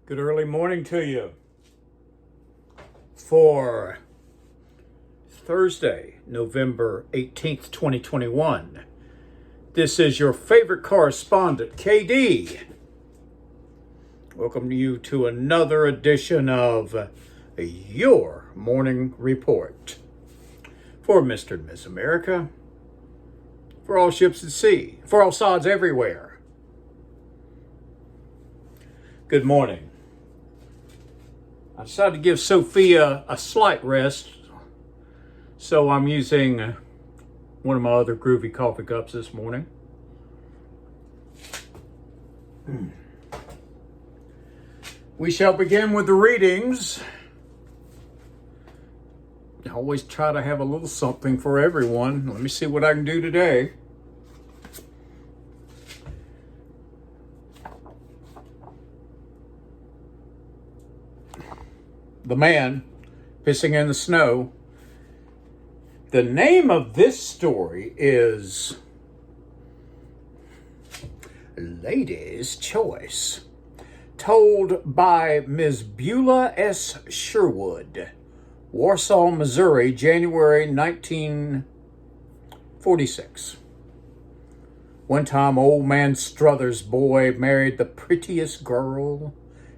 Good early morning to you for Thursday, November 18th, 2021. This is your favorite correspondent, KD. Welcome you to another edition of your morning report for Mr. and Miss America, for all ships at sea, for all sods everywhere. Good morning. I decided to give Sophia a slight rest, so I'm using one of my other groovy coffee cups this morning. We shall begin with the readings. I always try to have a little something for everyone. Let me see what I can do today. The man pissing in the snow. The name of this story is Lady's Choice, told by Ms. Beulah S. Sherwood, Warsaw, Missouri, January 1946. One time, old man Struthers' boy married the prettiest girl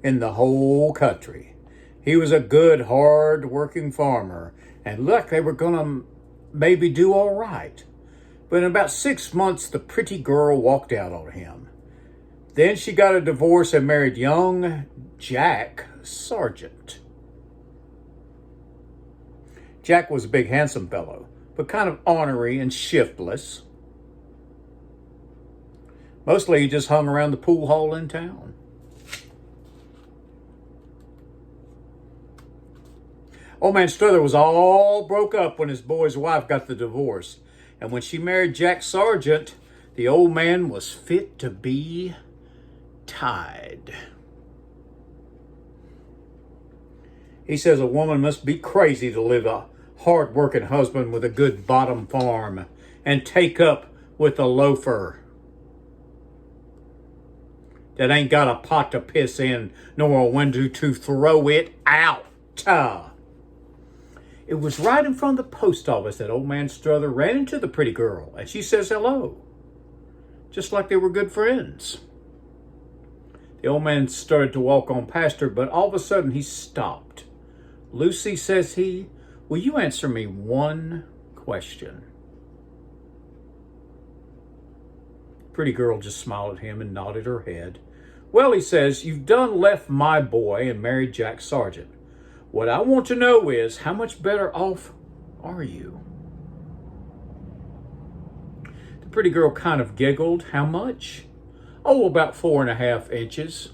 in the whole country. He was a good, hard-working farmer, and looked they were going to maybe do all right. But in about 6 months, the pretty girl walked out on him. Then she got a divorce and married young Jack Sargent. Jack was a big, handsome fellow, but kind of ornery and shiftless. Mostly he just hung around the pool hall in town. Old man Struther was all broke up when his boy's wife got the divorce. And when she married Jack Sargent, the old man was fit to be tied. He says a woman must be crazy to live a hard-working husband with a good bottom farm and take up with a loafer that ain't got a pot to piss in nor a window to throw it out. It was right in front of the post office that old man Struther ran into the pretty girl, and she says hello, just like they were good friends. The old man started to walk on past her, but all of a sudden he stopped. "Lucy," says he, "will you answer me one question?" The pretty girl just smiled at him and nodded her head. "Well," he says, "you've done left my boy and married Jack Sargent. What I want to know is, how much better off are you?" The pretty girl kind of giggled. "How much?" "Oh, about 4.5 inches.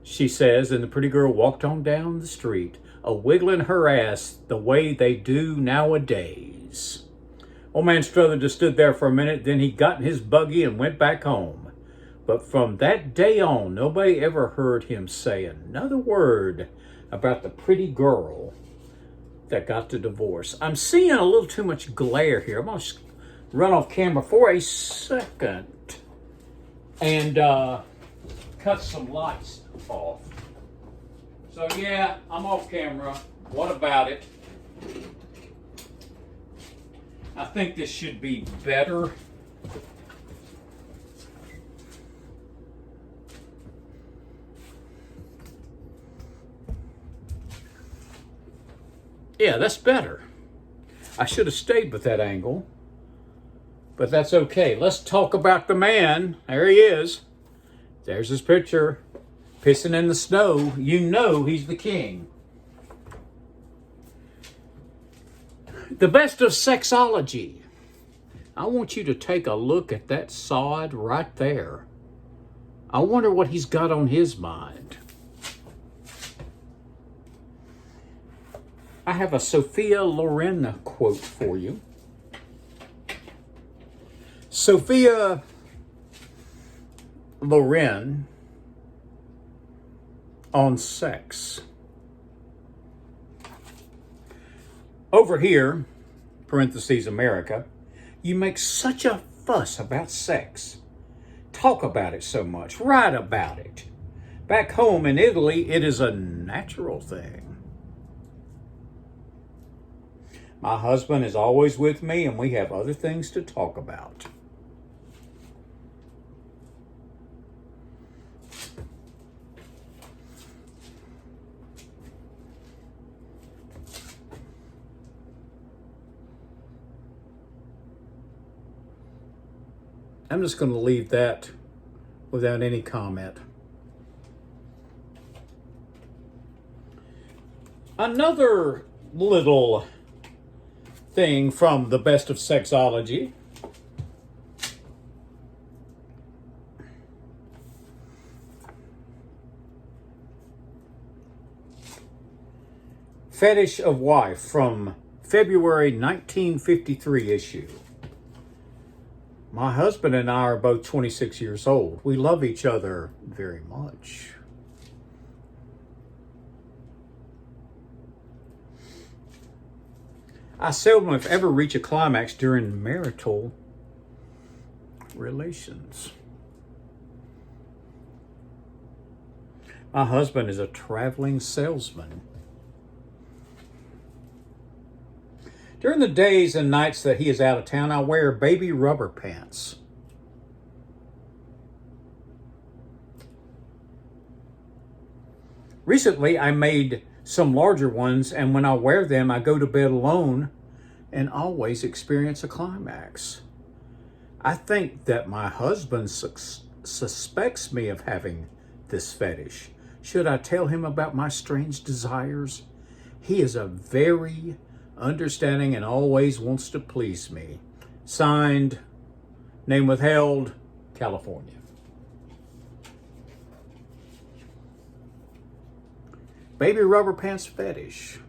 She says, and the pretty girl walked on down the street, a-wiggling her ass the way they do nowadays. Old man Struther just stood there for a minute, then he got in his buggy and went back home. But from that day on, nobody ever heard him say another word about the pretty girl that got the divorce. I'm seeing a little too much glare here. I'm going to run off camera for a second and cut some lights off. So yeah, I'm off camera. What about it? I think this should be better. Yeah, that's better. I should have stayed with that angle, but that's okay. Let's talk about the man. There he is. There's his picture, pissing in the snow. You know he's the king. The best of sexology. I want you to take a look at that sod right there. I wonder what he's got on his mind. I have a Sophia Loren quote for you. Sophia Loren on sex. Over here, parentheses America, you make such a fuss about sex. Talk about it so much. Write about it. Back home in Italy, it is a natural thing. My husband is always with me, and we have other things to talk about. I'm just going to leave that without any comment. Another little thing from the best of sexology. Fetish of Wife from February 1953 issue. My husband and I are both 26 years old. We love each other very much. I seldom, if ever, reach a climax during marital relations. My husband is a traveling salesman. During the days and nights that he is out of town, I wear baby rubber pants. Recently, I made some larger ones, and when I wear them, I go to bed alone and always experience a climax. I think that my husband suspects me of having this fetish. Should I tell him about my strange desires? He is a very understanding and always wants to please me. Signed, name withheld, California. Baby rubber pants fetish.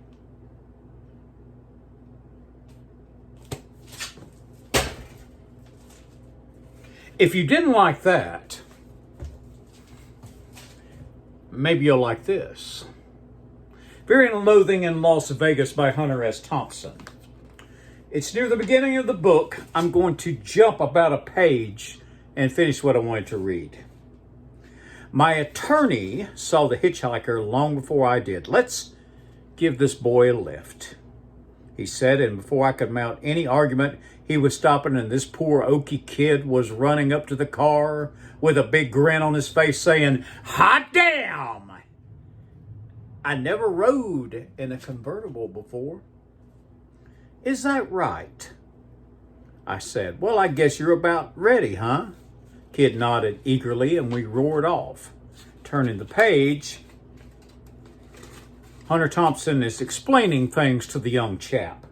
If you didn't like that, maybe you'll like this. Fear and Loathing in Las Vegas by Hunter S. Thompson. It's near the beginning of the book. I'm going to jump about a page and finish what I wanted to read. My attorney saw the hitchhiker long before I did. Let's give this boy a lift, he said, and before I could mount any argument, he was stopping, and this poor Okie kid was running up to the car with a big grin on his face saying, "Hot damn! I never rode in a convertible before." "Is that right?" I said. "Well, I guess you're about ready, huh?" Kid nodded eagerly, and we roared off. Turning the page, Hunter Thompson is explaining things to the young chap.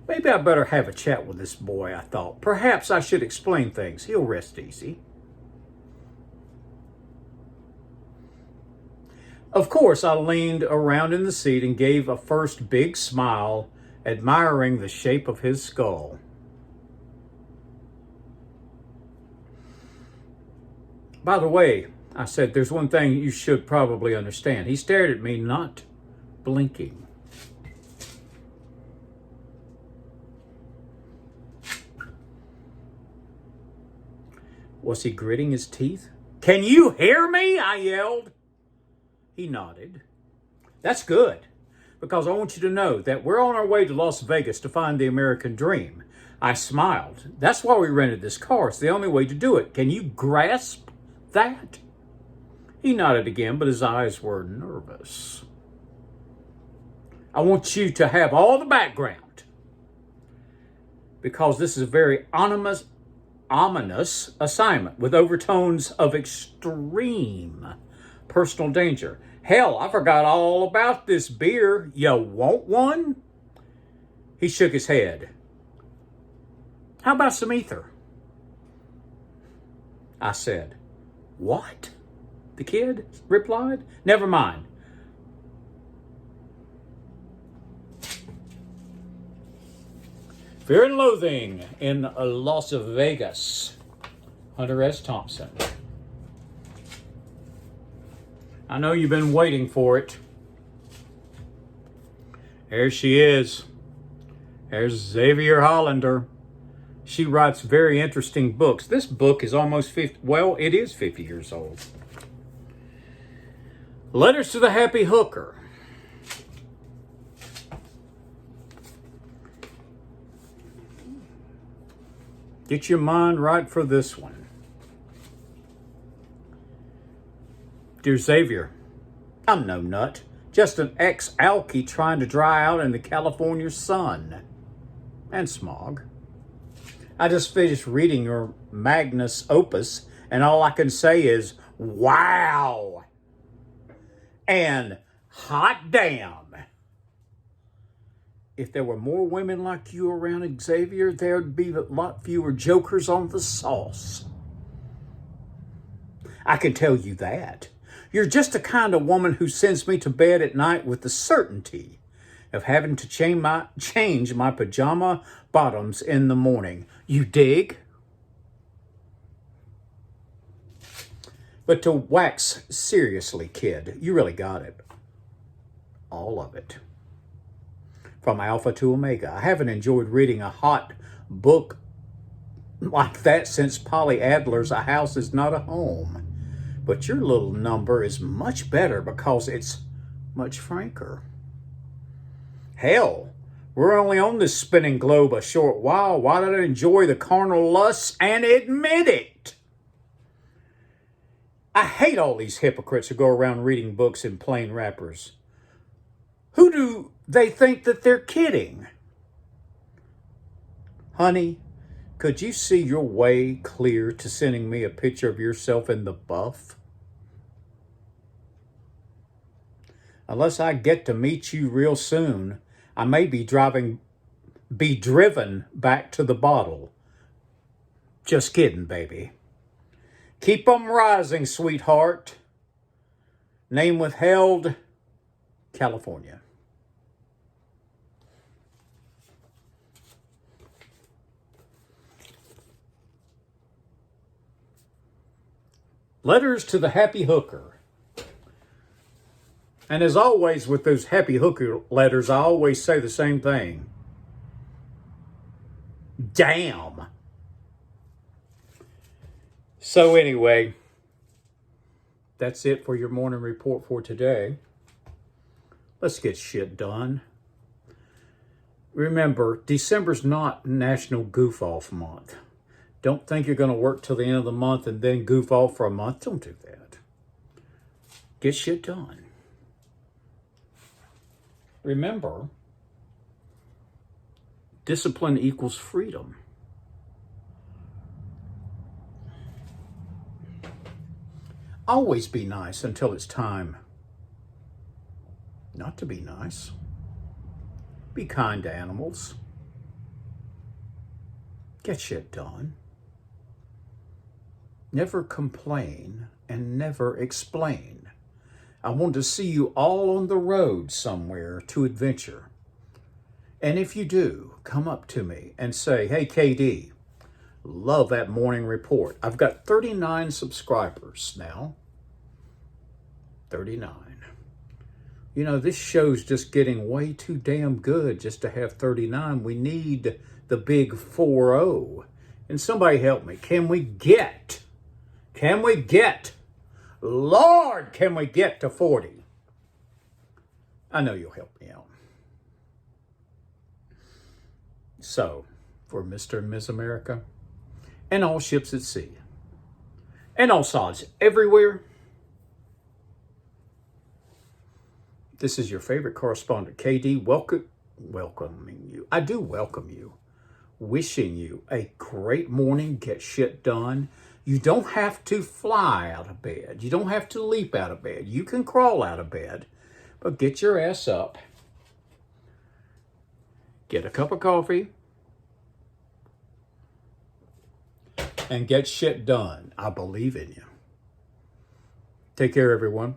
Maybe I better have a chat with this boy, I thought. Perhaps I should explain things. He'll rest easy. Of course, I leaned around in the seat and gave a first big smile, admiring the shape of his skull. "By the way," I said, "there's one thing you should probably understand." He stared at me, not blinking. Was he gritting his teeth? "Can you hear me?" I yelled. He nodded. "That's good, because I want you to know that we're on our way to Las Vegas to find the American dream." I smiled. "That's why we rented this car. It's the only way to do it. Can you grasp that?" He nodded again, but his eyes were nervous. "I want you to have all the background, because this is a very ominous assignment with overtones of extreme personal danger. Hell, I forgot all about this beer. You want one?" He shook his head. "How about some ether?" I said. "What?" the kid replied. "Never mind." Fear and Loathing in Las Vegas. Hunter S. Thompson. I know you've been waiting for it. There she is. There's Xavier Hollander. She writes very interesting books. This book is almost 50, well, it is 50 years old. Letters to the Happy Hooker. Get your mind right for this one. Dear Xavier, I'm no nut. Just an ex-alkie trying to dry out in the California sun and smog. I just finished reading your magnus opus, and all I can say is, wow! And hot damn! If there were more women like you around, Xavier, there'd be a lot fewer jokers on the sauce. I can tell you that. You're just the kind of woman who sends me to bed at night with the certainty of having to change my pajama bottoms in the morning. You dig? But to wax seriously, kid, you really got it. All of it. From Alpha to Omega. I haven't enjoyed reading a hot book like that since Polly Adler's A House Is Not a Home. But your little number is much better because it's much franker. Hell, we're only on this spinning globe a short while. Why don't I enjoy the carnal lusts and admit it? I hate all these hypocrites who go around reading books in plain wrappers. Who do they think that they're kidding? Honey, could you see your way clear to sending me a picture of yourself in the buff? Unless I get to meet you real soon, I may be driven back to the bottle. Just kidding, baby. Keep 'em rising, sweetheart. Name withheld, California. Letters to the Happy Hooker. And as always with those Happy Hooker letters, I always say the same thing. Damn. So anyway, that's it for your morning report for today. Let's get shit done. Remember, December's not National Goof Off Month. Don't think you're going to work till the end of the month and then goof off for a month. Don't do that. Get shit done. Remember, discipline equals freedom. Always be nice until it's time not to be nice. Be kind to animals. Get shit done. Never complain and never explain. I want to see you all on the road somewhere to adventure. And if you do, come up to me and say, hey, KD, love that morning report. I've got 39 subscribers now. 39. You know, this show's just getting way too damn good just to have 39. We need the big 40. And somebody help me. Can we get, Lord, can we get to 40? I know you'll help me out. So, for Mr. and Ms. America, and all ships at sea, and all sods everywhere, this is your favorite correspondent, KD, welcoming you. I do welcome you. Wishing you a great morning. Get shit done. You don't have to fly out of bed. You don't have to leap out of bed. You can crawl out of bed, but get your ass up. Get a cup of coffee. And get shit done. I believe in you. Take care, everyone.